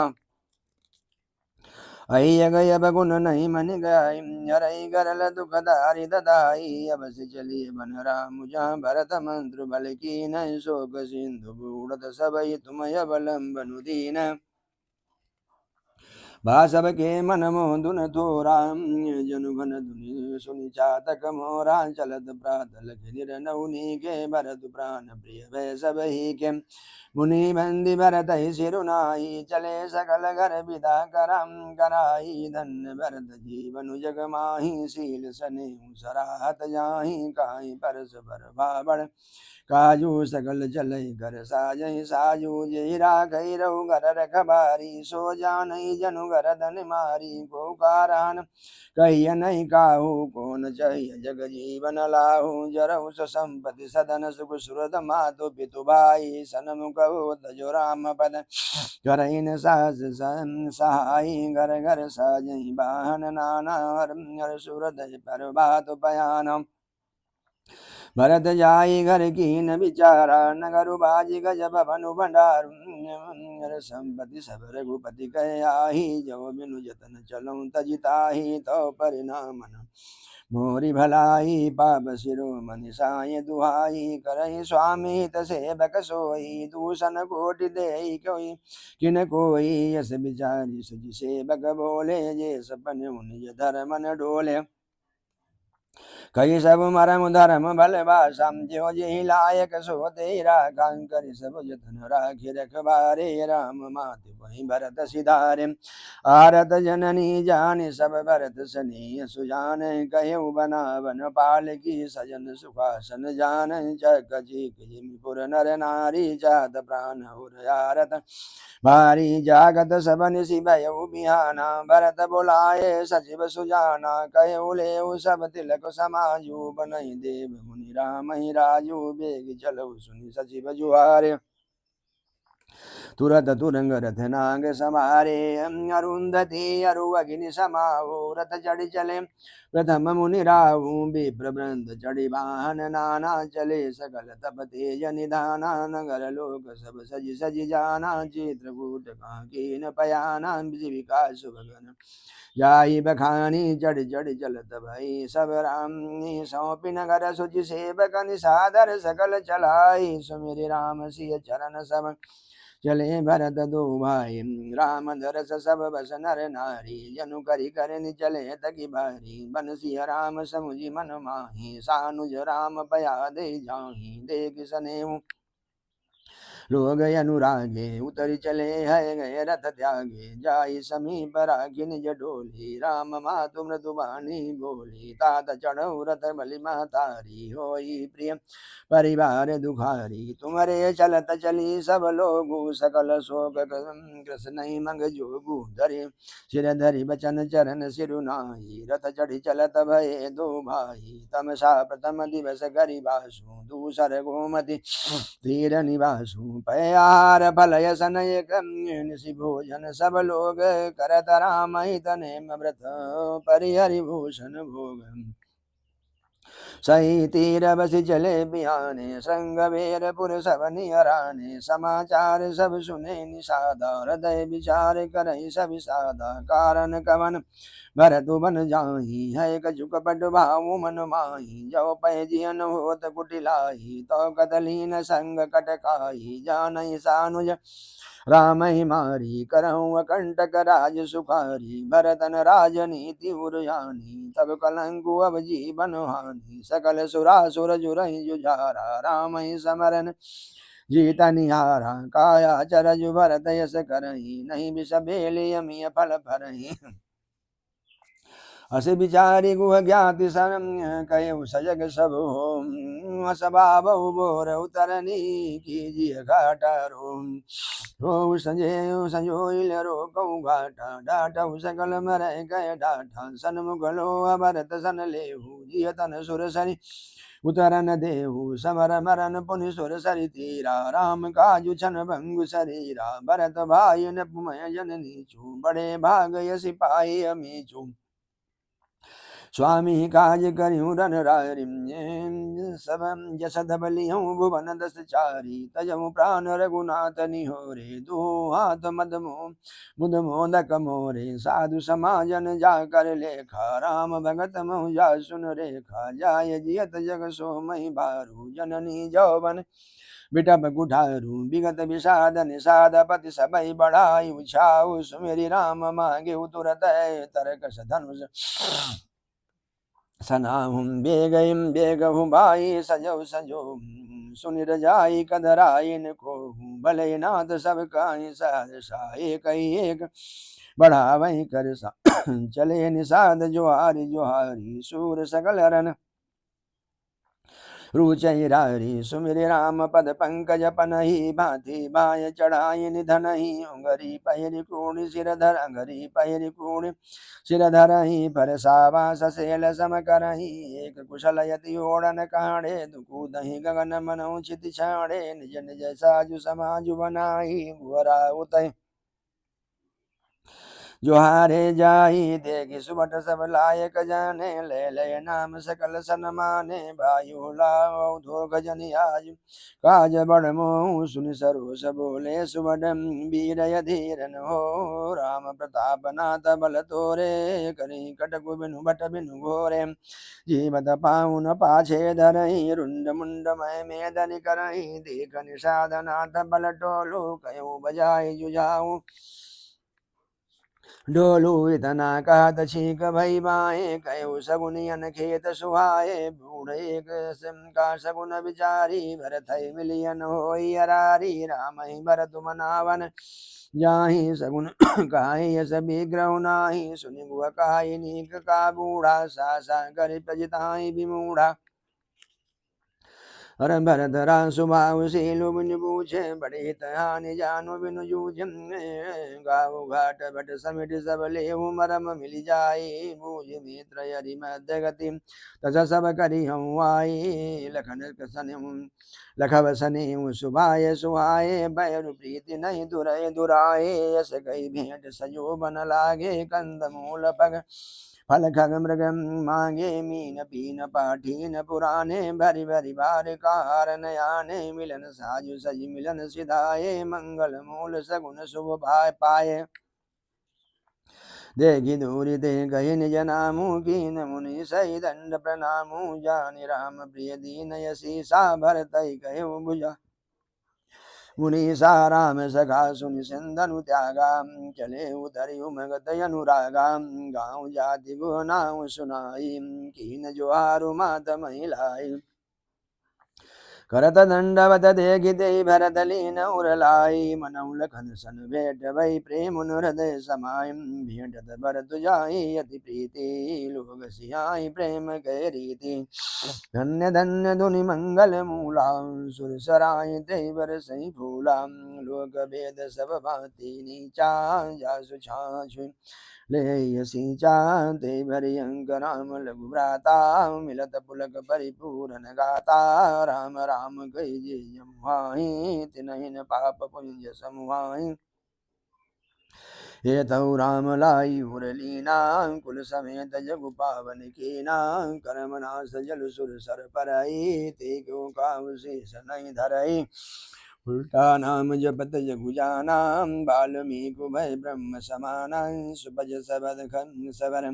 अय्य गय बगुन नहीं मन गाय हरई गरल दुखदारी ददाई अब से चलिए बन राम जहाँ भरत मंत्र बल की न शोक सिंधु बूढ़त सबई तुम अवलंबनु दीन भाषव के मन मोदुन थोरा जनु घन धुनि सुनि चातक मोरा चलत प्रातल निरनौनी के भरत प्राण प्रिय भय सब ही के मुनि बंदी भरत ही सिरुनाई चले सकल घर विदा करम कराई धन्य भरत जीवन जग माही शील सने सराहत जाहि काहि परस पर बाबड़ काजू सकल चलई घर साजहि साजू जहि राखई रहु घर रखबारी सो जानई जनु घर धन मारी को कारान कहिय नहीं काहू को न चाहिए जग जीवन लाहू जरऊ संपत्ति सदन सुख सुरत मातु पितु भाई सनमुख तजो राम पद करइन सहस सहाई घर घर साजहि वाहन नाना हर सुरत पर बात पयानम भरत जाई घर की न विचारा नगर बाजी गजब भनु भंडार संपत्ति सब रघुपति कह आही जो बिनु जतन चलऊं तजिताही तो परिणाम मोरी भलाई पाप सिरो मन साय दुहाई करहि स्वामी तसेबक सोई दूषण कोटि दे कोई किन कोई यस बिचारी सज सेवक बोले जे सपन निज धर्म न डोले कई सब मरम धर्म बल भाषम ज्यो जी लायक सो तेरा कंकर सब जतन राखि रखबारे राम मात वही भरत सिधारे आरत जननी जान सब भरत सनी सुजान कहु बनावन पाल की सजन सुखासन जान चक चिपुर नर नारी चात प्राण उर आरत भारी जागत सबन शिवयु बिहाना भरत बुलाए सचिव सुजाना कहु लेउ सब तिलक समाजू बनहि देव मुनि राम ही राजू बेग चलऊ सुनि सचिव जुहारे तुरत तुरंग रथ नाग समारे अरुंधति अरु अग्नि समाओ रथ चढ़ चले प्रथम मुनि राहु विप्र वृंद चढ़ी वाहन नाना चले सकल तप तेज निधाना नगर लोक सब सज सज जाना चित्रकूट कांकीन पयाना जीविका सुभगन जाई बखानी चढ़ चढ़ चलत भई सब राम सौंपि नगर सुचि सेवक निसादर सकल चलाई सुमिरि राम सिय चरण सब चले भरत दो भाई राम धरस सब बस नर नारी जनु करि करनि चले तकी भारी बनसी राम समुझि मन माही सानुज राम पया दे जाही देख सनेहु लोग अनुरागे उतरी चले है गए रथ त्यागे जाई समीप राखी निज डोली राम मातु मृदुबानी बोली तात चढ़ऊ रथ बलि महतारी होई प्रिय परिवार दुखारी तुम्हारे चलत चली सब लोगु सकल शोक कृष्ण मंग जोगु धरि सिर धरि बचन चरण सिरुनाई रथ चढ़ी चलत भये दो भाई तमसा प्रथम दिवस गरीबासु दूसर गोमति धीर निवासु पयार फलय सनय निशि भोजन सब लोग करत राम हित नेम व्रत परिहरि भूषण भोग सही तीर बस चले बिहाने संग वेरपुर सब नियराने समाचार सब सुने निषादा हृदय विचार करहि सब सादा कारण कवन भरतु बन जाही है कछुक पट भाव मन माही जो पै जियन होत कुटिलाही तो कतलीन संग कटकाही जानहि सानुज राम ही मारी करहु अकंटक राज सुखारी भरतन राजनीति उरयानी तब कलंकु अब जीवन हानि सकल सुरासुर जुरहि जुझारा राम ही समरन जीत निहारा काया चरजु भरत यस करही नहीं विष भेली अमिय फल फरही अस विचारी गुह ज्ञाति सन कयु सजग सब हो स्वभाव बोर उतरनी कीजिए घाटारो हो संजोइल रोकऊ घाटा डाटऊ सकल मर गय डाठा सन्मुख लो भरत सन लेहु जियतन सुर सरि उतरन देहु समर मरन पुनि सुर सरि तीरा राम काजु छन भंगु शरीरा भरत भाई नपुमय जननी चू बड़े भाग यसी पाई अमीचू स्वामी काज करियु रन रारिम सब जसद बलियु भुवन दस चारी तजमु प्राण रघुनाथ निहोरे दो हाथ मुद मोदक मोरे साधु समाजन जाकर लेखा राम भगत महु जा सुन रेखा जाय जियत जग सो मही बारू जननी जौवन बिटप कुठारू विगत विषाद निषाद पति सबई बढ़ाई उछाऊ सुमेरी राम मांगे तुरत तरक धनुष सनाहुम बेगम बेगहु भाई सजो सजो सुनिर जाई कदराइन को भले नाथ सब काई सहसा एक एक बढ़ावई कर सा चले निषाद जोहारी जोहारी सूर सकल रन रुचैरारी सुमिर राम पद पंकज पनहि भांति बाय चढ़ाई निधन ही उंगरी पहरी कूण सिरधर अंगरी पहरी कूण सिरधर ही पर सावा ससेल सम करही एक कुशल यति ओढ़न काढ़े दुकू दही गगन मनौ चित छाड़े निज निज साजु समाजु बनाई गुहरा उतय जोहारे जाई देगी सुबट सब लायक जाने ले ले नाम सकल सन माने भायु लाओ धो गजन आज काज बड़ मोह सुन सरोस बोले सुबट वीर अधीरन हो राम प्रताप नाथ बल तोरे करी कटकु बिनु बट बिनु घोरे जीवत पाउन पाछे धरही रुंड मुंड मय मेदन करही देख निषाद नाथ बल टोलो कयो बजाय जुझाऊ डोलू इतना कहत छीक भई बाए कयो सगुनियन खेत सुहाए बूढ़े का सगुन विचारी भरत मिलियन होई अरारी राम ही भरत मनावन जाहि सगुन कहाई यस विग्रह नाही सुनि गुह कहाई नीक का बूढ़ा सा सा कर प्रजिताई विमूढ़ा हर भरत राम सुभाव शीलु बिनु पूछे बड़े तहानि जानु बिनु जूझ गाँव घाट भट समिट सब लेहु मरम मिल जाई बूझ मित्र यरि मध्य गति तस सब करी हूँ आई लखव सने सुभाय सुहाए बैरु प्रीति नहीं दुरय दुराए यस गई भेंट सजो बन लागे कंद मूल पग फल खग मृग मांगे मीन पीन पाठीन पुराने भरी भरी बार कार नयाने मिलन साजु सज मिलन सिधाए मंगल मूल सगुन शुभ भाय पाए देगी दूरी दे गहि निज नामु कीन मुनि सही दंड प्रणामु जानि राम प्रिय दीन यसी सा भरत कहे भुजा मुनि सा राम सखा सुनि सिंधनु त्यागा चले उतरि उमगत अनुरागा गाँव जाति गो नाम सुनाई कीन जोहारु मात महिलाई करत दंडवत देखि ते भरत लीन उरलाई मनऊ लखन सन भेट भई प्रेम हृदय समाय भेंटत भरत जाई अति प्रीति लोग सियाई प्रेम के रीति धन्य धन्य धुनि मंगल मूला सुर सराय ते बर सही फूला लोक भेद सब भांति नीचा जासु छाछु ले सींचा ते भरि अंक राम लघु भ्राता मिलत पुलक परिपूरन गाता राम राम कहि जे यमुहाई तिनहिन पाप पुंज समुहाई हे तौ राम लाई उरलीना कुल समेत जगु पावन कीना कर्म नाश जल सुर सर परई ते को काहु शेष नहीं धरई उल्टा नाम जपत जगु जाना बाल्मीकु भय ब्रह्म समाना सुपज सबद खन सबर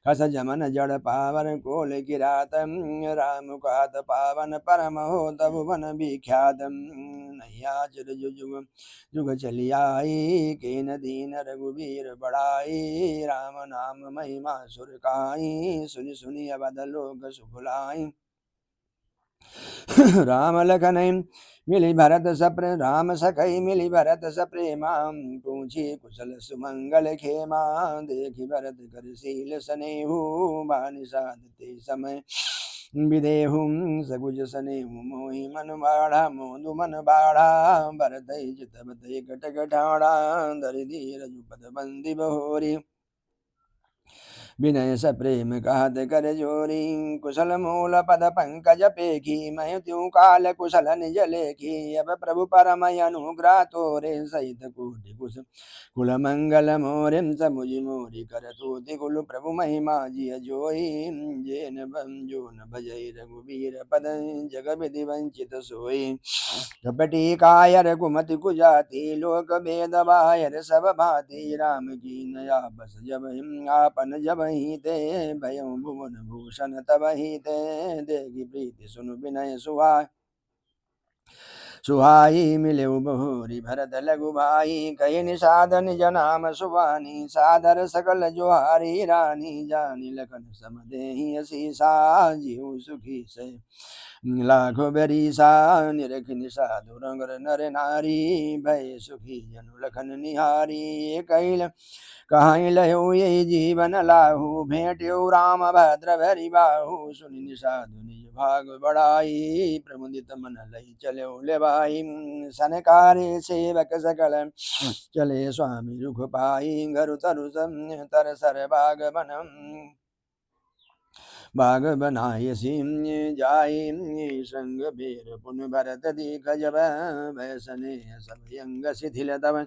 खस जमन जड़ पावर कोल किरात राम कहत पावन परम हो तब वन विख्यात नैया चिर जुग जुग चली आई केन दीन रघुबीर बढ़ाई राम नाम महिमा सुर काई सुनि सुनि अवध लोक सुखलाई राम लखन मिली भरत सप्र राम सखई मिली भरत सप्रेमा पूछी कुशल सुमंगल खेमा देखी भरत कर शील सनेहु बानि साधते समय विदेहु सगुज सनेहु मोहि मन बाढ़ा मोदु मन बाढ़ा भरत चितवत कटक ठाड़ा धरि धीर जुपद बंदी बहोरी विनय स प्रेम कहत कर जोरी। कुशल मूल पद पंकज पेखी, मैं त्यों काल कुशल निज लेखी। अब प्रभु परम अनुग्रह तोरे, सहित कोटि कुश कुल मंगल मोरिम समुझ मोरि कर तूति कुल प्रभु महिमा जिय जोई। जेन जो न भजई रघुबीर पद, जग विधि वंचित सोई। कपटी कायर कुमति कुजाति, लोक भेद बायर सब भांति। राम की नया बस जब हिम आपन जब ही ते, भयउ भुवन भूषण तब ही ते। देगी प्रीति सुनु विनय सुहाई, मिले बहुरी भरत लघु भाई। कही निषाद निज नाम सुबानी, सादर सकल जुहारी रानी। जानी लखन सम देहि असीसा, जीव सुखी से लाखो बरीसा। निरख निषादु रंगर नर नारी, भय सुखी जनु लखन निहारी। कैल कहीं लयो ये जीवन लाहू, भेंट्यो राम भद्र भरि बाहु। सुनि निषादु निज भाग बढ़ाई, प्रमुदित मन लई चलो ले भाई। सनकारे सेवक सकल चले, स्वामी रुख पाई। गरु तरु तर सर बाग बनम, बाग बनाय सिंह जाय। संग बेर पुन भरत दीख जब, भयसने सब यंग शिथिल तब।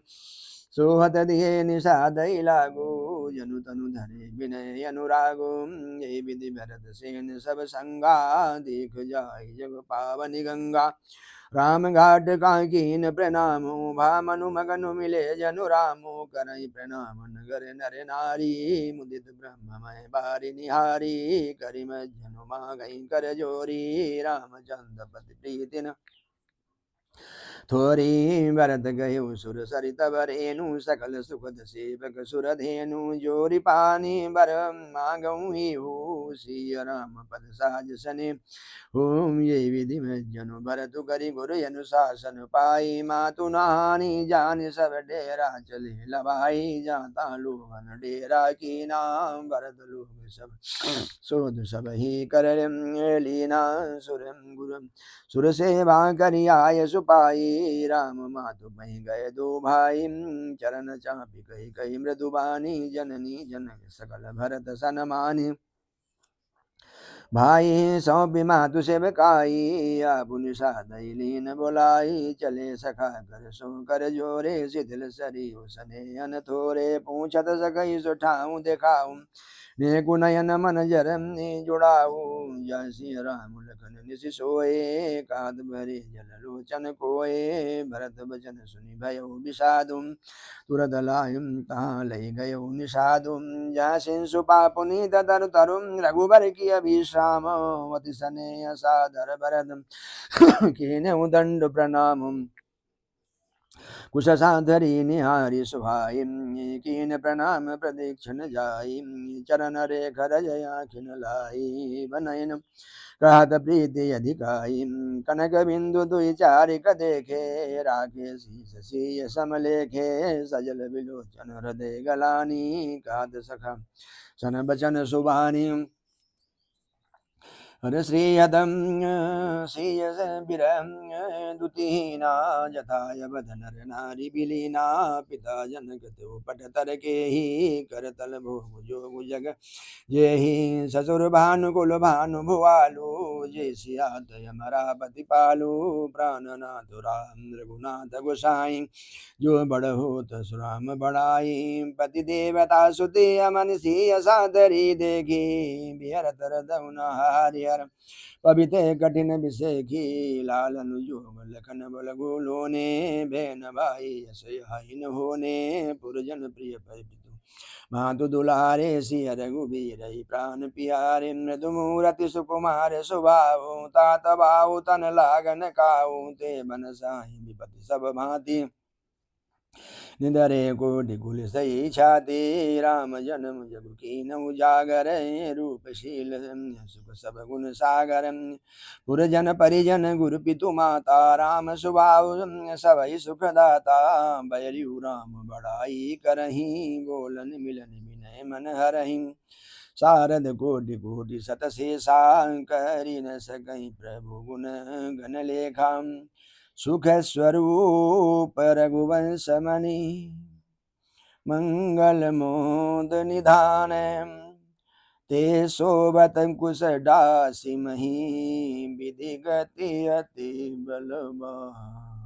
सोहत दिए निषाद लागो, जनु तनु धरे विनय अनुरागो। ये विधि भरत सेन सब संगा, देख जाय जग पावनी गंगा। राम घाट काकीन प्रणामो, भामनु मगनु मिले जनु रामो। करई प्रणाम नगर नर नारी, मुदित ब्रह्ममय बारी निहारी। करिम जनु मागई कर जोरी, रामचंद्र पति प्रीति न थोरी। भरत गयो सुर सरित बरेनु, सकल सुखद सेवक सुर धेनु। जोरी पानी बर मांगऊ ही हो, सिय राम पद साज सने। ओम ये विधि में जनु भरत करि गुर अनुशासन पाई। मातु नहानी जान सब डेरा, चले लभाई जाता लोगन डेरा। की नाम भरत लोग सब सोध सब ही कर लीना। सुर गुरु सुर सेवा करि आय सुपाई, राम माधु बहि गए दो भाई। चरण चापि कही कही मृदुबानी, जननी जनक सकल भरत सन मानी। भाई सौंपी मातु सेवकाई, आबु निषाद लीन बोलाई। चले सखा कर सो कर जोरे, शिथिल सरियो सने अन थोरे। पूछत सकई सुठाऊं दिखाऊं, नेकु नयन मन जरम ने जुड़ाऊ। जय श्री राम लखन निसि सोए, कांत भरे जल लोचन कोए। भरत बचन सुनि भयो विषादु, तुरत लायुं तहाँ लई गयो निषादु। जहाँ सिंसु पापुनीत तरु तरु, रघुबर की अभिश्राम। अति सनेह सादर भरत कीन्हु दंड प्रणाम। कुश साधरी निहारी सुहाई, कीन प्रणाम प्रदीक्षण जाई। चरण रेख रजया खिन लाई, बनयन कहत प्रीति अधिकाई। कनक बिंदु दुई चारिक देखे, राखे शीस सिय समलेखे। सजल विलोचन हृदय गलानी, कहत सखा सन बचन सुबानी। हर श्रीयदं श्रीयस बिरं दुतिहीना, जथाय बधन नर नारी बिलीना। पिता जनक तो पट तर के ही, करतल भोग जोग जग जेहि। ससुर भानुकुल भानु भुआलु, जय सियात अमरापति पालु। प्राणनाथ राम रघुनाथ गोसाई, जो बड़ होत सुराम बड़ाई। पति देवता सुते अमन सिय सादरी देखी, बिहरत हृदय हरिहर पवित्र कठिन विषेखी। लालन जोग लखन बल गुलोने, बैन भाई यश हाइन होने। पुरजन प्रिय परिपितु मातु दुलारे, सिय रघुबीर प्राण प्यारे। मृदु मूरति सुकुमार स्वभाव, तात बाहु तन लागन काऊ। ते बन साहि विपति सब भांति, निधरे कोटि कुल सही छाती। राम जन्म जग कीन्हु जागर, रूपशील सुख सब गुण सागर। पुरजन परिजन गुरु पितु माता, राम सुभाव सबहि सुख दाता। बयरु राम बड़ाई करही, बोलन मिलन विनय मन हरहि। शारद कोटि कोटि सत शेषा, करि न सकहि प्रभु गुण गण लेखा। सुख स्वरूप रघुवंश मणि, मंगल मोद निधान। ते शोभत कुश डासी मही, विधि गति अति बलवा।